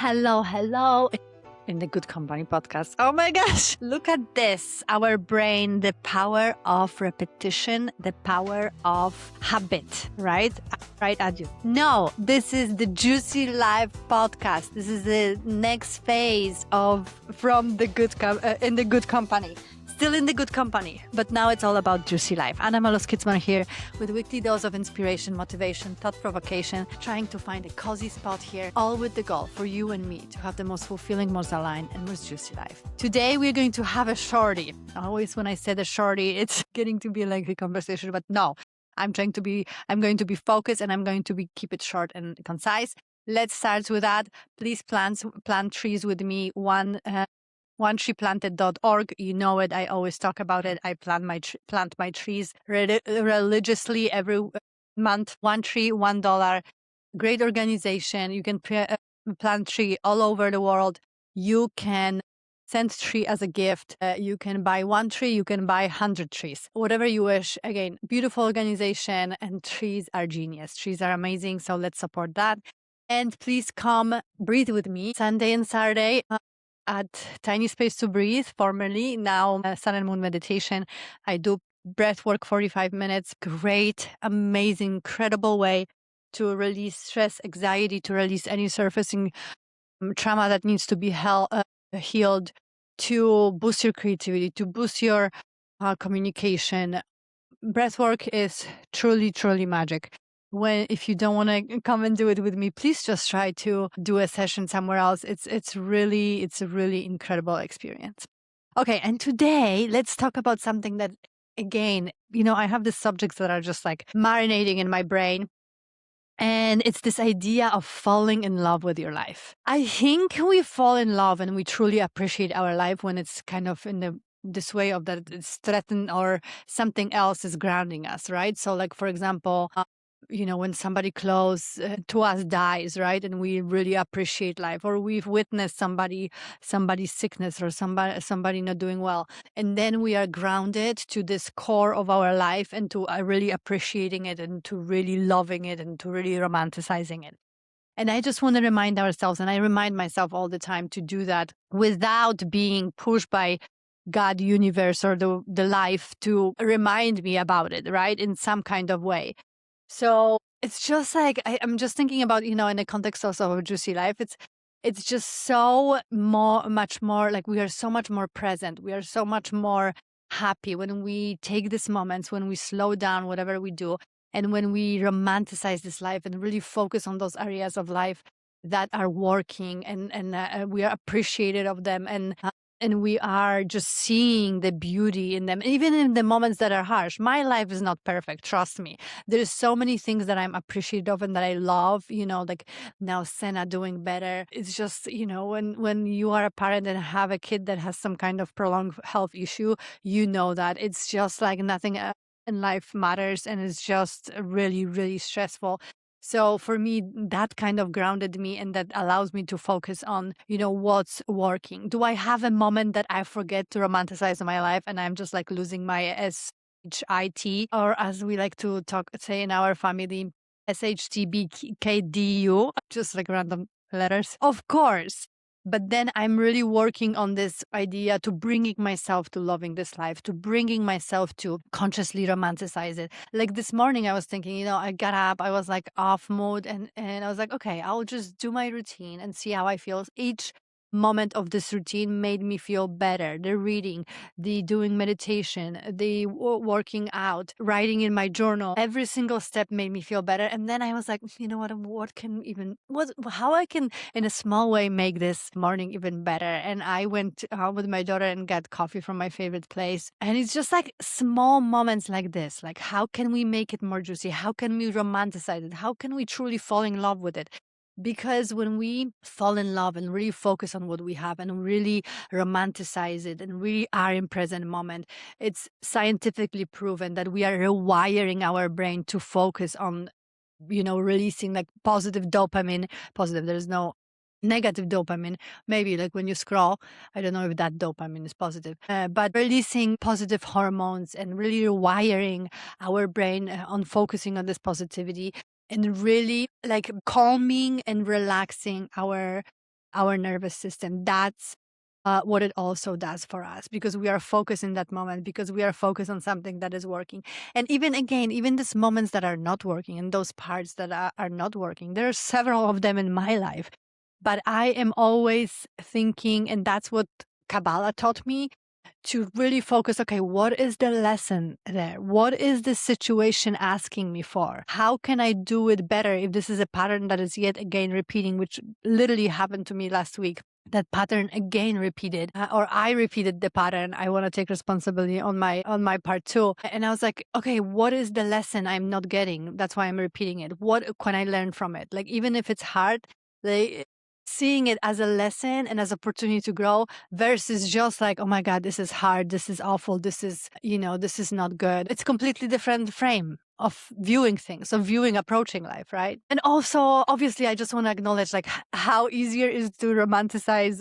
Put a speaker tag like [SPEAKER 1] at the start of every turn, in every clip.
[SPEAKER 1] Hello. In the Good Company podcast. Oh my gosh, look at this. Our brain, the power of repetition, the power of habit, right? Right at you. No, this is the Juicy Life podcast. This is the next phase of in the Good Company. Still in the Good Company, but now it's all about Juicy Life. Anna Malos-Kitzman here with a weekly dose of inspiration, motivation, thought provocation, trying to find a cozy spot here, all with the goal for you and me to have the most fulfilling, most aligned, and most juicy life. Today, we're going to have a shorty. Always when I say the shorty, it's getting to be a lengthy conversation, but no, I'm going to be focused and I'm going to keep it short and concise. Let's start with that. Please plant trees with me. OneTreePlanted.org. You know it. I always talk about it. I plant my trees religiously every month. One tree, $1. Great organization. You can plant tree all over the world. You can send tree as a gift. You can buy one tree. You can buy 100 trees. Whatever you wish. Again, beautiful organization, and trees are genius. Trees are amazing. So let's support that. And please come breathe with me Sunday and Saturday. At Tiny Space to Breathe, formerly, now Sun and Moon Meditation. I do breath work 45 minutes. Great, amazing, incredible way to release stress, anxiety, to release any surfacing trauma that needs to be healed, to boost your creativity, to boost your communication. Breath work is truly, truly magic. If you don't want to come and do it with me, please just try to do a session somewhere else. It's a really incredible experience. Okay, and today let's talk about something that, again, I have these subjects that are just like marinating in my brain. And it's this idea of falling in love with your life. I think we fall in love and we truly appreciate our life when it's kind of in this way of that it's threatened or something else is grounding us, right? So like, for example, when somebody close to us dies, right? And we really appreciate life, or we've witnessed somebody's sickness or somebody not doing well. And then we are grounded to this core of our life and to really appreciating it and to really loving it and to really romanticizing it. And I just want to remind ourselves, and I remind myself all the time to do that without being pushed by God, universe, or the life to remind me about it, right? In some kind of way. So it's just like, I'm just thinking about, in the context also of a juicy life, it's just so much more like we are so much more present. We are so much more happy when we take these moments, when we slow down whatever we do, and when we romanticize this life and really focus on those areas of life that are working and we are appreciated of them and we are just seeing the beauty in them, even in the moments that are harsh. My life is not perfect, trust me. There's so many things that I'm appreciative of and that I love, like now Senna doing better. It's just, when you are a parent and have a kid that has some kind of prolonged health issue, that it's just like nothing in life matters, and it's just really, really stressful. So for me, that kind of grounded me, and that allows me to focus on, what's working. Do I have a moment that I forget to romanticize my life and I'm just like losing my SHIT, or as we like to say in our family, SHTBKDU, just like random letters? Of course. But then I'm really working on this idea to bringing myself to loving this life, to bringing myself to consciously romanticize it. Like this morning, I was thinking, I got up, I was like off mood, and I was like, okay, I'll just do my routine and see how I feel. Each moment of this routine made me feel better. The reading, the doing meditation, the working out, writing in my journal, every single step made me feel better. And then I was like, how I can in a small way make this morning even better. And I went out with my daughter and got coffee from my favorite place. And it's just like small moments like this. Like, how can we make it more juicy? How can we romanticize it? How can we truly fall in love with it? Because when we fall in love and really focus on what we have and really romanticize it and really are in present moment, it's scientifically proven that we are rewiring our brain to focus on, releasing like positive dopamine. Positive, there's no negative dopamine. Maybe like when you scroll, I don't know if that dopamine is positive, but releasing positive hormones and really rewiring our brain on focusing on this positivity and really like calming and relaxing our our nervous system. That's what it also does for us, because we are focused in that moment, because we are focused on something that is working. And even again, even these moments that are not working and those parts that are not working, there are several of them in my life. But I am always thinking, and that's what Kabbalah taught me, to really focus, okay, what is the lesson there? What is the situation asking me for? How can I do it better if this is a pattern that is yet again repeating, which literally happened to me last week? That pattern again repeated, or I repeated the pattern. I want to take responsibility on my part too. And I was like, okay, what is the lesson I'm not getting? That's why I'm repeating it. What can I learn from it? Like, even if it's hard, like, seeing it as a lesson and as opportunity to grow, versus just like, oh my God, this is hard, this is awful, this is, this is not good. It's completely different frame of viewing things, of viewing, approaching life, right? And also, obviously, I just want to acknowledge like how easier it is to romanticize,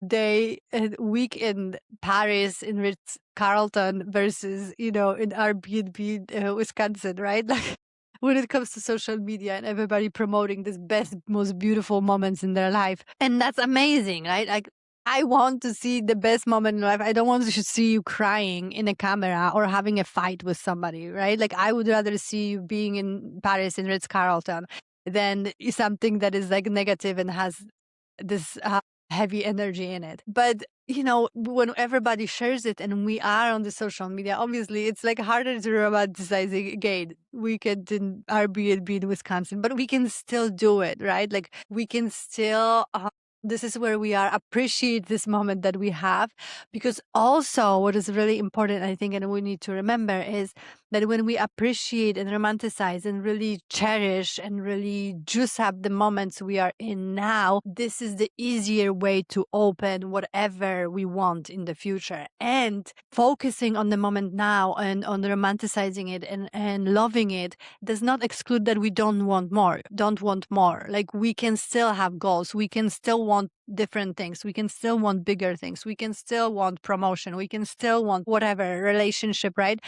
[SPEAKER 1] day week in Paris in Ritz Carlton versus, in Airbnb, Wisconsin, right? Like, when it comes to social media and everybody promoting this best, most beautiful moments in their life. And that's amazing, right? Like, I want to see the best moment in life. I don't want to see you crying in a camera or having a fight with somebody, right? Like, I would rather see you being in Paris in Ritz Carlton than something that is like negative and has this heavy energy in it. But when everybody shares it and we are on the social media, obviously it's like harder to romanticize it again. Weekend in Airbnb in Wisconsin, but we can still do it, right? Like, we can still. This is where we are, appreciate this moment that we have, because also what is really important, I think, and we need to remember, is that when we appreciate and romanticize and really cherish and really juice up the moments we are in now, this is the easier way to open whatever we want in the future. And focusing on the moment now and on romanticizing it and loving it does not exclude that we don't want more. Like, we can still have goals. We can still want different things. We can still want bigger things. We can still want promotion. We can still want whatever relationship, right?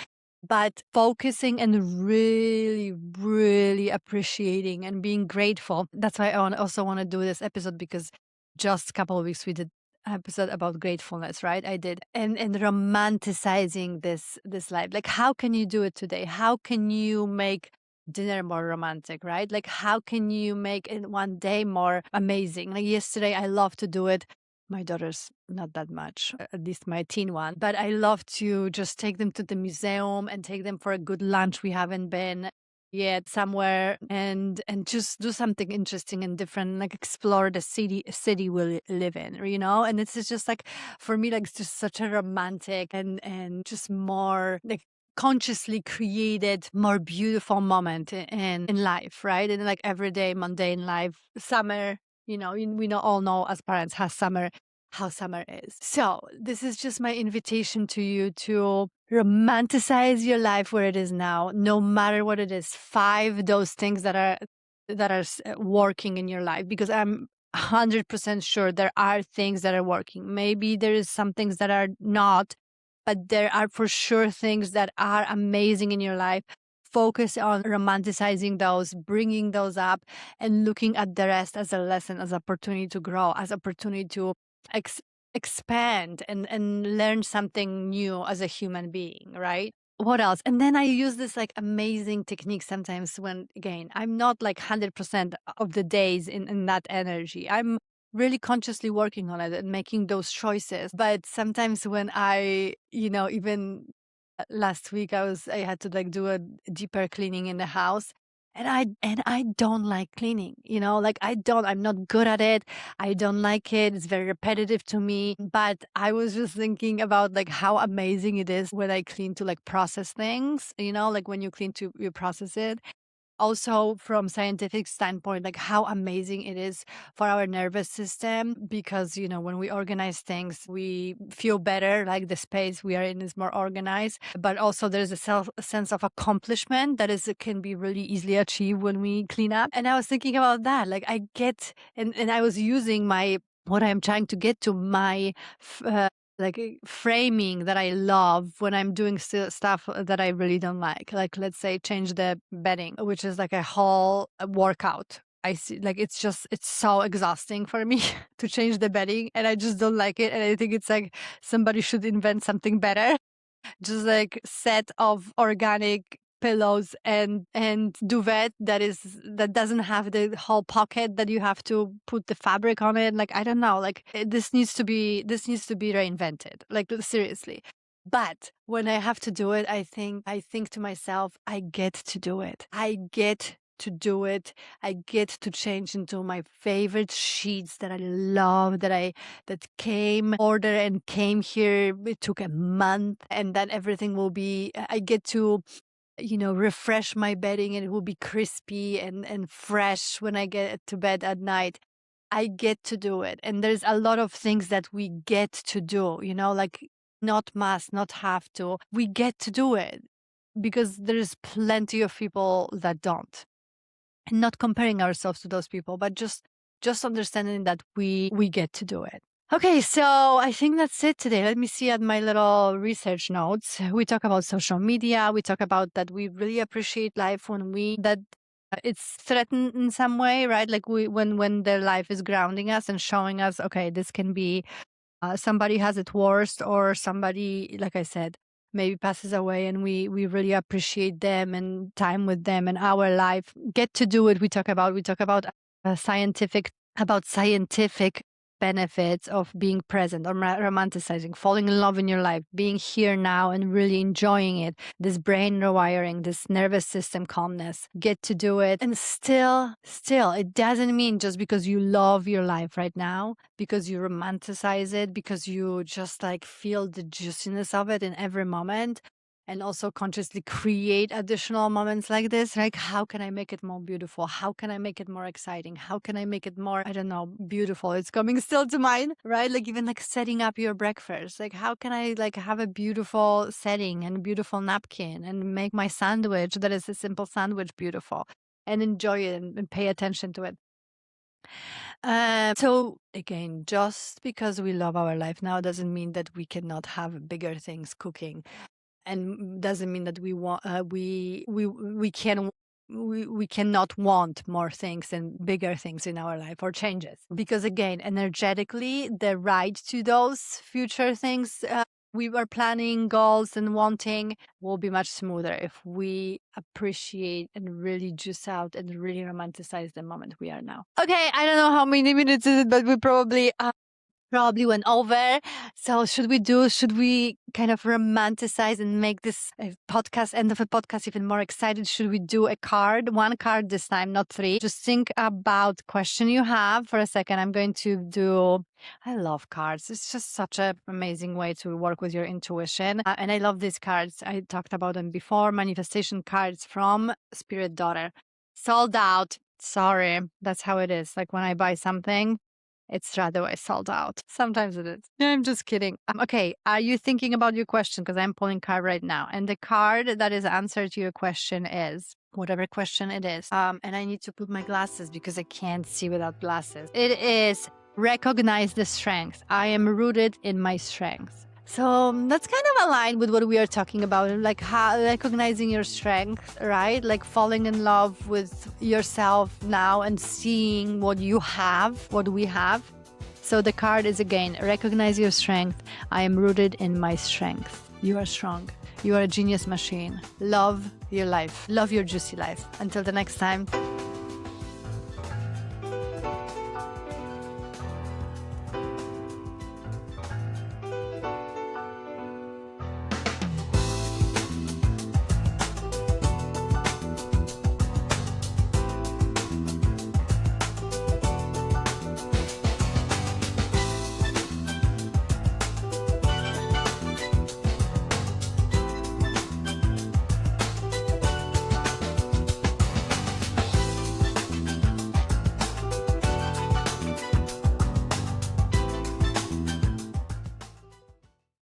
[SPEAKER 1] But focusing and really, really appreciating and being grateful. That's why I also want to do this episode, because just a couple of weeks we did episode about gratefulness, right? I did. And romanticizing this life. Like, how can you do it today? How can you make dinner more romantic, right? Like, how can you make it one day more amazing? Like, yesterday I love to do it. My daughter's not that much, at least my teen one, but I love to just take them to the museum and take them for a good lunch. We haven't been yet somewhere, and just do something interesting and different, like explore the city we live in, and it's just like, for me, like, it's just such a romantic and just more like consciously created, more beautiful moment in life, right? And like everyday mundane life, summer, we all know as parents how summer is. So this is just my invitation to you to romanticize your life where it is now, no matter what it is. Five those things that are working in your life, because I'm 100% sure there are things that are working. Maybe there is some things that are not, but there are for sure things that are amazing in your life. Focus on romanticizing those, bringing those up, and looking at the rest as a lesson, as opportunity to grow, as opportunity to expand and learn something new as a human being, right? What else? And then I use this like amazing technique sometimes when, again, I'm not like 100% of the days in that energy. I'm really consciously working on it and making those choices. But sometimes when even last week I had to like do a deeper cleaning in the house. And I don't like cleaning, like I'm not good at it. I don't like it. It's very repetitive to me. But I was just thinking about like how amazing it is when I clean to like process things, like when you clean to you process it. Also, from scientific standpoint, like how amazing it is for our nervous system, because when we organize things, we feel better, like the space we are in is more organized. But also there's a sense of accomplishment that can be really easily achieved when we clean up. And I was thinking about that, like I get and I was using my what I'm trying to get to my like framing that I love when I'm doing stuff that I really don't like. Like, let's say change the bedding, which is like a whole workout. I see, like, it's so exhausting for me to change the bedding, and I just don't like it. And I think it's like somebody should invent something better. Just like set of organic pillows and duvet that doesn't have the whole pocket that you have to put the fabric on it. Like, I don't know, like this needs to be reinvented, like, seriously. But when I have to do it, I think to myself, I get to do it. I get to do it. I get to change into my favorite sheets that I love, that came order and came here. It took a month, and then everything will be, I get to, refresh my bedding, and it will be crispy and fresh when I get to bed at night. I get to do it. And there's a lot of things that we get to do, like, not must, not have to. We get to do it because there's plenty of people that don't. And not comparing ourselves to those people, but just understanding that we get to do it. Okay, so I think that's it today. Let me see at my little research notes. We talk about social media. We talk about that we really appreciate life that it's threatened in some way, right? Like when their life is grounding us and showing us, okay, this can be somebody has it worse, or somebody, like I said, maybe passes away, and we really appreciate them and time with them and our life. Get to do it. We talk about scientific benefits of being present, or romanticizing, falling in love in your life, being here now and really enjoying it, this brain rewiring, this nervous system calmness. Get to do it. And still, it doesn't mean just because you love your life right now, because you romanticize it, because you just like feel the juiciness of it in every moment, and also consciously create additional moments like this. Like, how can I make it more beautiful? How can I make it more exciting? How can I make it more, I don't know, beautiful? It's coming still to mind, right? Like, even like setting up your breakfast. Like, how can I like have a beautiful setting and a beautiful napkin and make my sandwich that is a simple sandwich beautiful, and enjoy it and pay attention to it. So again, just because we love our life now doesn't mean that we cannot have bigger things cooking, and doesn't mean that we want we cannot want more things and bigger things in our life, or changes, because again, energetically, the ride to those future things we were planning, goals and wanting, will be much smoother if we appreciate and really juice out and really romanticize the moment we are now. Okay, I don't know how many minutes is it, but we probably went over. So should we kind of romanticize and make this end of a podcast even more excited? Should we do one card this time, not 3? Just think about question you have for a second. I'm going to do, I love cards. It's just such an amazing way to work with your intuition. And I love these cards. I talked about them before. Manifestation cards from Spirit Daughter. Sold out. Sorry. That's how it is. Like, when I buy something, it's right away sold out. Sometimes it is. I'm just kidding. Okay, are you thinking about your question? Because I'm pulling card right now. And the card that is answer to your question is, whatever question it is. And I need to put my glasses because I can't see without glasses. It is recognize the strength. I am rooted in my strength. So that's kind of aligned with what we are talking about, like how recognizing your strength, right? Like falling in love with yourself now and seeing what you have, what we have. So the card is, again, recognize your strength. I am rooted in my strength. You are strong. You are a genius machine. Love your life. Love your juicy life. Until the next time.